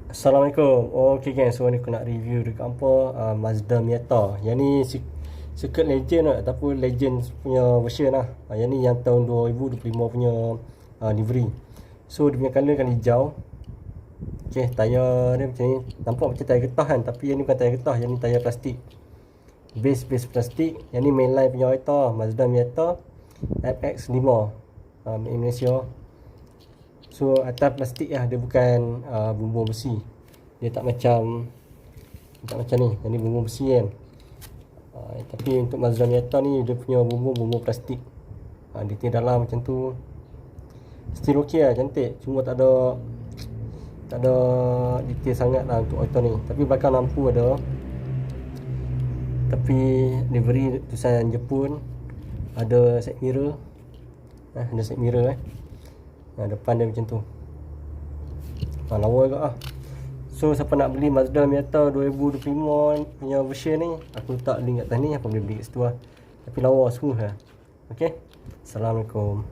Assalamualaikum. Okay guys, so ni aku nak review dekat apa Mazda Miata. Yang ni Circuit Legend lah, ataupun Legend punya version lah. Yang ni yang tahun 2025 punya livery. So dia punya colour kan hijau. Okay, tayar dia macam ni. Nampak macam tayar getah kan, tapi yang ni bukan tayar getah, yang ni tayar plastik. Base plastik. Yang ni mainline punya kereta Mazda Miata FX5 Malaysia. So atas plastik lah, dia bukan bumbung besi. Dia tak macam ni. Yang ni bumbung besi kan. Tapi untuk Mazda Miata ni dia punya bumbung plastik. Detail dalam macam tu. Still okey lah, cantik. Cuma tak ada detail sangat lah untuk auto ni. Tapi belakang lampu ada. Tapi livery tulisan Jepun. Ada side mirror. Ada side mirror depan dia macam tu. Lawa juga lah. So siapa nak beli Mazda Miata 2025 punya version ni, aku letak link kat atas ni, apa boleh beli kat situ lah. Tapi lawa semua lah. Okay, Assalamualaikum.